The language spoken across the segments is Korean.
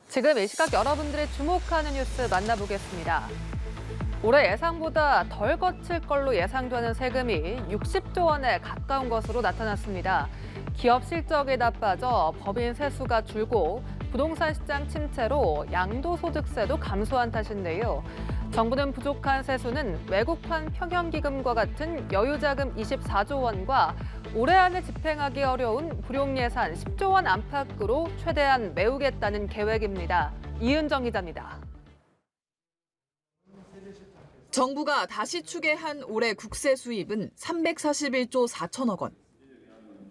지금 이 시각 여러분들이 주목하는 뉴스 만나보겠습니다. 올해 예상보다 덜 거칠 걸로 예상되는 세금이 60조 원에 가까운 것으로 나타났습니다. 기업 실적이 나빠져 법인 세수가 줄고 부동산 시장 침체로 양도소득세도 감소한 탓인데요. 정부는 부족한 세수는 외국환 평형기금과 같은 여유자금 24조 원과 올해 안에 집행하기 어려운 불용예산 10조 원 안팎으로 최대한 메우겠다는 계획입니다. 이은정 기자입니다. 정부가 다시 추계한 올해 국세 수입은 341조 4천억 원.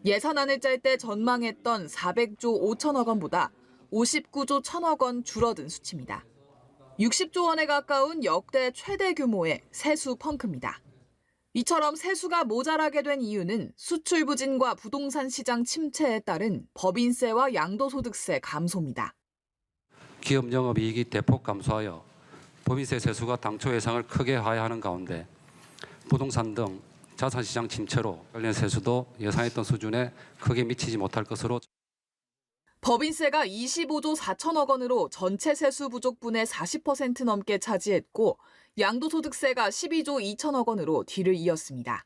예산안을 짤 때 전망했던 400조 5천억 원보다 59조 1천억 원 줄어든 수치입니다. 60조 원에 가까운 역대 최대 규모의 세수 펑크입니다. 이처럼 세수가 모자라게 된 이유는 수출 부진과 부동산 시장 침체에 따른 법인세와 양도소득세 감소입니다. 기업 영업이익이 대폭 감소하여 법인세 세수가 당초 예상을 크게 하회하는 가운데 부동산 등 자산시장 침체로 관련 세수도 예상했던 수준에 크게 미치지 못할 것으로. 법인세가 25조 4천억 원으로 전체 세수 부족분의 40% 넘게 차지했고 양도소득세가 12조 2천억 원으로 뒤를 이었습니다.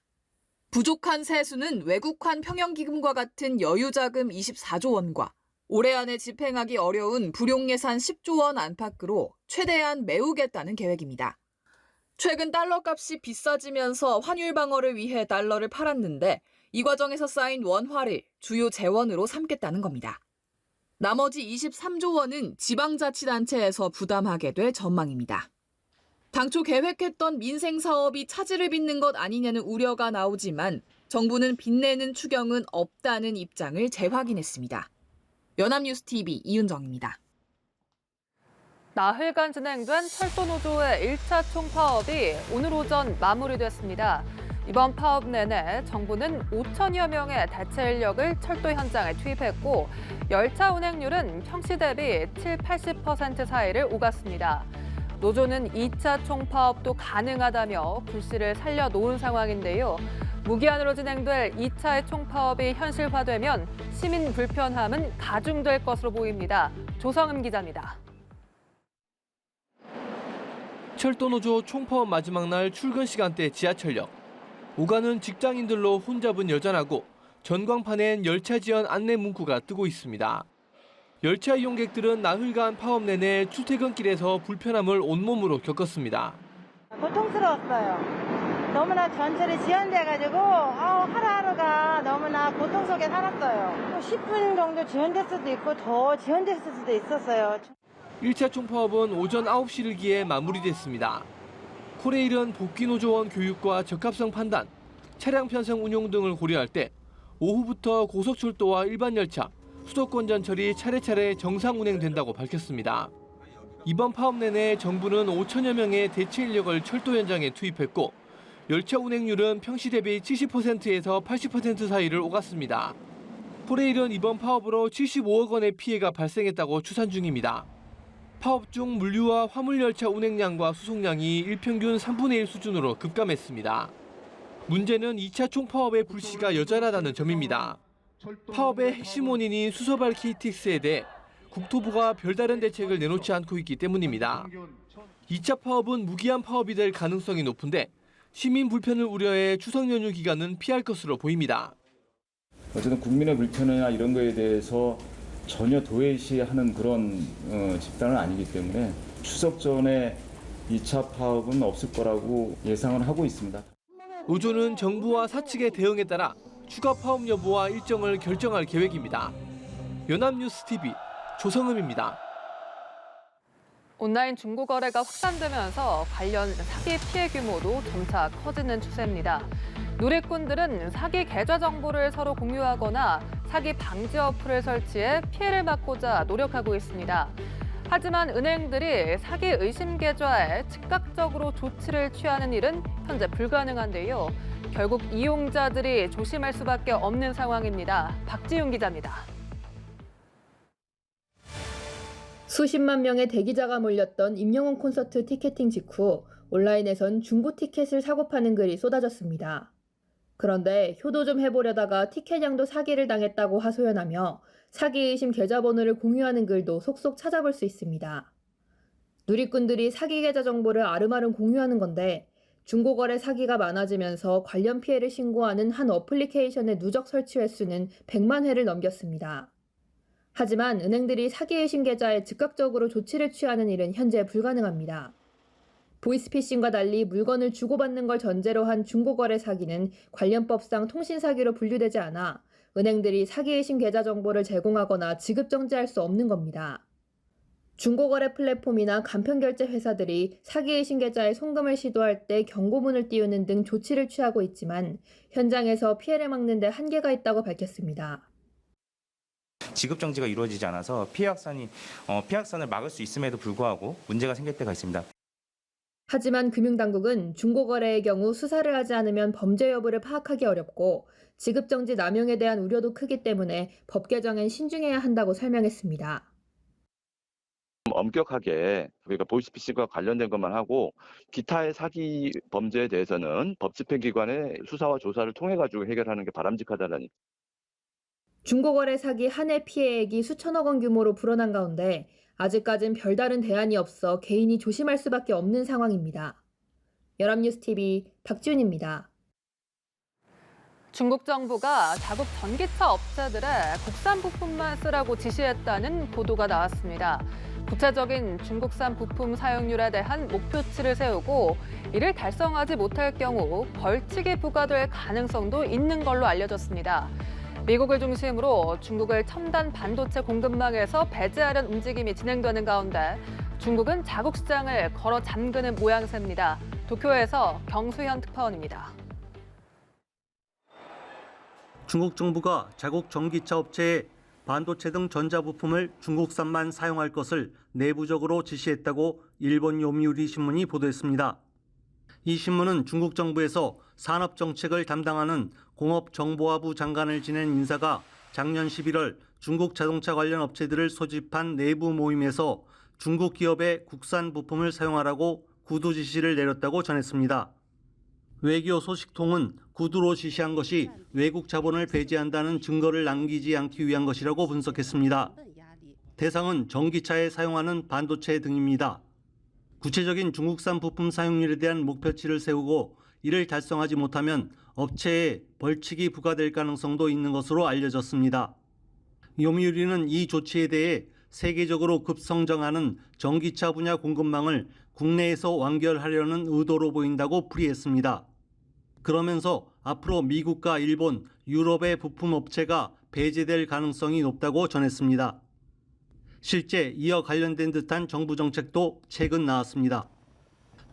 부족한 세수는 외국환 평형기금과 같은 여유자금 24조 원과 올해 안에 집행하기 어려운 불용예산 10조 원 안팎으로 최대한 메우겠다는 계획입니다. 최근 달러 값이 비싸지면서 환율 방어를 위해 달러를 팔았는데 이 과정에서 쌓인 원화를 주요 재원으로 삼겠다는 겁니다. 나머지 23조 원은 지방자치단체에서 부담하게 될 전망입니다. 당초 계획했던 민생사업이 차질을 빚는 것 아니냐는 우려가 나오지만 정부는 빚내는 추경은 없다는 입장을 재확인했습니다. 연합뉴스TV 이윤정입니다. 나흘간 진행된 철도노조의 1차 총파업이 오늘 오전 마무리됐습니다. 이번 파업 내내 정부는 5천여 명의 대체 인력을 철도 현장에 투입했고 열차 운행률은 평시 대비 70~80% 사이를 오갔습니다. 노조는 2차 총파업도 가능하다며 불씨를 살려놓은 상황인데요. 무기한으로 진행될 2차의 총파업이 현실화되면 시민 불편함은 가중될 것으로 보입니다. 조성음 기자입니다. 철도노조 총파업 마지막 날 출근 시간대 지하철역. 오가는 직장인들로 혼잡은 여전하고 전광판엔 열차 지연 안내 문구가 뜨고 있습니다. 열차 이용객들은 나흘간 파업 내내 출퇴근길에서 불편함을 온몸으로 겪었습니다. 고통스러웠어요. 너무나 전철이 지연돼가지고 하루하루가 너무나 고통 속에 살았어요. 10분 정도 지연될 수도 있고 더 지연됐을 수도 있었어요. 1차 총파업은 오전 9시를 기해 마무리됐습니다. 코레일은 복귀노조원 교육과 적합성 판단, 차량 편성 운용 등을 고려할 때 오후부터 고속철도와 일반 열차, 수도권 전철이 차례차례 정상 운행된다고 밝혔습니다. 이번 파업 내내 정부는 5천여 명의 대체 인력을 철도 현장에 투입했고 열차 운행률은 평시 대비 70%에서 80% 사이를 오갔습니다. 코레일은 이번 파업으로 75억 원의 피해가 발생했다고 추산 중입니다. 파업 중 물류와 화물열차 운행량과 수송량이 일평균 3분의 1 수준으로 급감했습니다. 문제는 2차 총파업의 불씨가 여전하다는 점입니다. 파업의 핵심 원인인 수서발 KTX에 대해 국토부가 별다른 대책을 내놓지 않고 있기 때문입니다. 2차 파업은 무기한 파업이 될 가능성이 높은데 시민 불편을 우려해 추석 연휴 기간은 피할 것으로 보입니다. 어쨌든 국민의 불편이나 이런 거에 대해서 전혀 도외시하는 그런 집단은 아니기 때문에 추석 전에 2차 파업은 없을 거라고 예상을 하고 있습니다. 노조는 정부와 사측의 대응에 따라 추가 파업 여부와 일정을 결정할 계획입니다. 연합뉴스TV 조성음입니다. 온라인 중고거래가 확산되면서 관련 사기 피해 규모도 점차 커지는 추세입니다. 누리꾼들은 사기 계좌 정보를 서로 공유하거나 사기 방지 어플을 설치해 피해를 막고자 노력하고 있습니다. 하지만 은행들이 사기 의심 계좌에 즉각적으로 조치를 취하는 일은 현재 불가능한데요. 결국 이용자들이 조심할 수밖에 없는 상황입니다. 박지윤 기자입니다. 수십만 명의 대기자가 몰렸던 임영웅 콘서트 티켓팅 직후 온라인에선 중고 티켓을 사고 파는 글이 쏟아졌습니다. 그런데 효도 좀 해보려다가 티켓 양도 사기를 당했다고 하소연하며 사기 의심 계좌번호를 공유하는 글도 속속 찾아볼 수 있습니다. 누리꾼들이 사기 계좌 정보를 아름아름 공유하는 건데 중고거래 사기가 많아지면서 관련 피해를 신고하는 한 어플리케이션의 누적 설치 횟수는 100만 회를 넘겼습니다. 하지만 은행들이 사기 의심 계좌에 즉각적으로 조치를 취하는 일은 현재 불가능합니다. 보이스피싱과 달리 물건을 주고받는 걸 전제로 한 중고거래 사기는 관련법상 통신사기로 분류되지 않아 은행들이 사기 의심 계좌 정보를 제공하거나 지급 정지할 수 없는 겁니다. 중고거래 플랫폼이나 간편결제 회사들이 사기 의심 계좌에 송금을 시도할 때 경고문을 띄우는 등 조치를 취하고 있지만 현장에서 피해를 막는 데 한계가 있다고 밝혔습니다. 지급 정지가 이루어지지 않아서 피해 확산을 막을 수 있음에도 불구하고 문제가 생길 때가 있습니다. 하지만 금융당국은 중고거래의 경우 수사를 하지 않으면 범죄 여부를 파악하기 어렵고 지급정지 남용에 대한 우려도 크기 때문에 법 개정엔 신중해야 한다고 설명했습니다. 엄격하게 우리가 보이스피싱과 관련된 것만 하고 기타의 사기 범죄에 대해서는 법집행기관의 수사와 조사를 통해 가지고 해결하는 게 바람직하다는. 중고거래 사기 한 해 피해액이 수천억 원 규모로 불어난 가운데 아직까진 별다른 대안이 없어 개인이 조심할 수밖에 없는 상황입니다. 연합뉴스TV 박지훈입니다. 중국 정부가 자국 전기차 업체들의 국산 부품만 쓰라고 지시했다는 보도가 나왔습니다. 구체적인 중국산 부품 사용률에 대한 목표치를 세우고 이를 달성하지 못할 경우 벌칙이 부과될 가능성도 있는 걸로 알려졌습니다. 미국을 중심으로 중국을 첨단 반도체 공급망에서 배제하려는 움직임이 진행되는 가운데 중국은 자국 시장을 걸어 잠그는 모양새입니다. 도쿄에서 경수현 특파원입니다. 중국 정부가 자국 전기차 업체에 반도체 등 전자부품을 중국산만 사용할 것을 내부적으로 지시했다고 일본 요미우리 신문이 보도했습니다. 이 신문은 중국 정부에서 산업정책을 담당하는 공업정보화부 장관을 지낸 인사가 작년 11월 중국 자동차 관련 업체들을 소집한 내부 모임에서 중국 기업의 국산 부품을 사용하라고 구두 지시를 내렸다고 전했습니다. 외교 소식통은 구두로 지시한 것이 외국 자본을 배제한다는 증거를 남기지 않기 위한 것이라고 분석했습니다. 대상은 전기차에 사용하는 반도체 등입니다. 구체적인 중국산 부품 사용률에 대한 목표치를 세우고 이를 달성하지 못하면 업체에 벌칙이 부과될 가능성도 있는 것으로 알려졌습니다. 요미우리는 이 조치에 대해 세계적으로 급성장하는 전기차 분야 공급망을 국내에서 완결하려는 의도로 보인다고 풀이했습니다. 그러면서 앞으로 미국과 일본, 유럽의 부품 업체가 배제될 가능성이 높다고 전했습니다. 실제 이와 관련된 듯한 정부 정책도 최근 나왔습니다.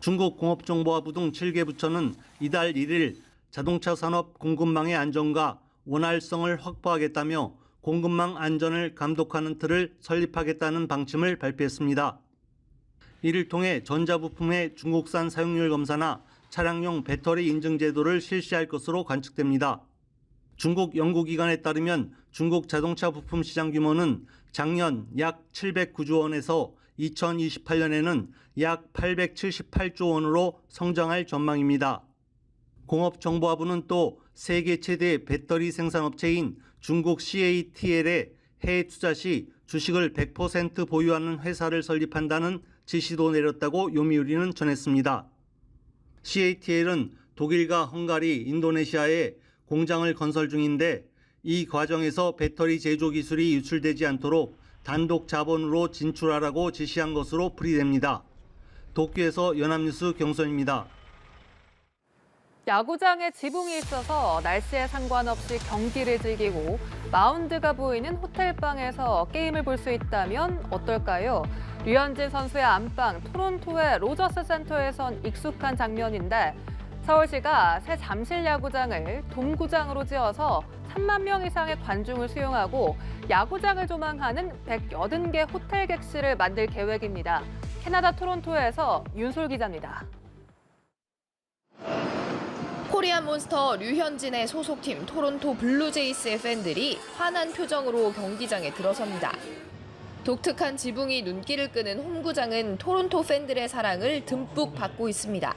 중국 공업정보화부 등 7개 부처는 이달 1일 자동차 산업 공급망의 안정과 원활성을 확보하겠다며 공급망 안전을 감독하는 틀을 설립하겠다는 방침을 발표했습니다. 이를 통해 전자부품의 중국산 사용률 검사나 차량용 배터리 인증 제도를 실시할 것으로 관측됩니다. 중국 연구기관에 따르면 중국 자동차 부품 시장 규모는 작년 약 709조 원에서 2028년에는 약 878조 원으로 성장할 전망입니다. 공업정보화부는 또 세계 최대 배터리 생산업체인 중국 CATL에 해외 투자 시 주식을 100% 보유하는 회사를 설립한다는 지시도 내렸다고 요미우리는 전했습니다. CATL은 독일과 헝가리, 인도네시아에 공장을 건설 중인데 이 과정에서 배터리 제조 기술이 유출되지 않도록 단독 자본으로 진출하라고 지시한 것으로 풀이됩니다. 도쿄에서 연합뉴스 경선입니다. 야구장에 지붕이 있어서 날씨에 상관없이 경기를 즐기고 마운드가 보이는 호텔방에서 게임을 볼 수 있다면 어떨까요? 류현진 선수의 안방 토론토의 로저스 센터에선 익숙한 장면인데 서울시가 새 잠실 야구장을 돔구장으로 지어서 3만 명 이상의 관중을 수용하고 야구장을 조망하는 180개 호텔 객실을 만들 계획입니다. 캐나다 토론토에서 윤솔 기자입니다. 코리안 몬스터 류현진의 소속팀 토론토 블루제이스의 팬들이 환한 표정으로 경기장에 들어섭니다. 독특한 지붕이 눈길을 끄는 홈구장은 토론토 팬들의 사랑을 듬뿍 받고 있습니다.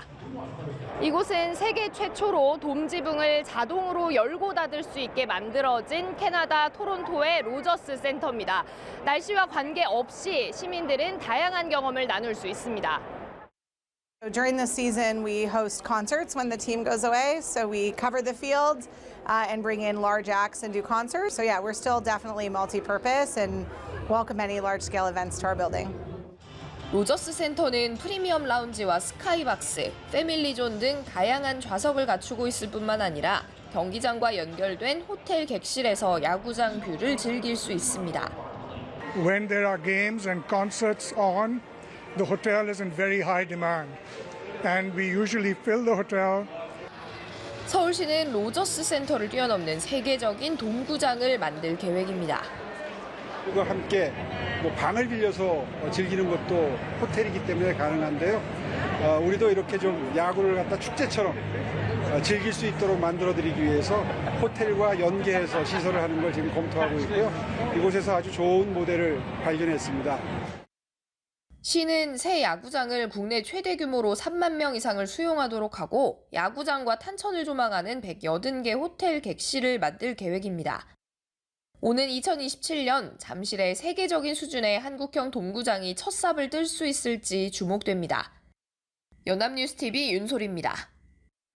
이곳은 세계 최초로 돔 지붕을 자동으로 열고 닫을 수 있게 만들어진 캐나다 토론토의 로저스 센터입니다. 날씨와 관계없이 시민들은 다양한 경험을 나눌 수 있습니다. During this season, we host concerts when the team goes away. So we cover the field and bring in large acts and do concerts. So yeah, we're still definitely multi-purpose and welcome any large-scale events to our building. 로저스 센터는 프리미엄 라운지와 스카이박스, 패밀리존 등 다양한 좌석을 갖추고 있을 뿐만 아니라 경기장과 연결된 호텔 객실에서 야구장 뷰를 즐길 수 있습니다. When there are games and concerts on, the hotel is in very high demand, and we usually fill the hotel. 서울시는 로저스 센터를 뛰어넘는 세계적인 돔구장을 만들 계획입니다. 그리고 함께 방을 빌려서 즐기는 것도 호텔이기 때문에 가능한데요. 우리도 이렇게 좀 야구를 갖다 축제처럼 즐길 수 있도록 만들어드리기 위해서 호텔과 연계해서 시설을 하는 걸 지금 검토하고 있고요. 이곳에서 아주 좋은 모델을 발견했습니다. 시는 새 야구장을 국내 최대 규모로 3만 명 이상을 수용하도록 하고 야구장과 탄천을 조망하는 180개 호텔 객실을 만들 계획입니다. 오는 2027년 잠실의 세계적인 수준의 한국형 돔구장이 첫 삽을 뜰 수 있을지 주목됩니다. 연합뉴스TV 윤소리입니다.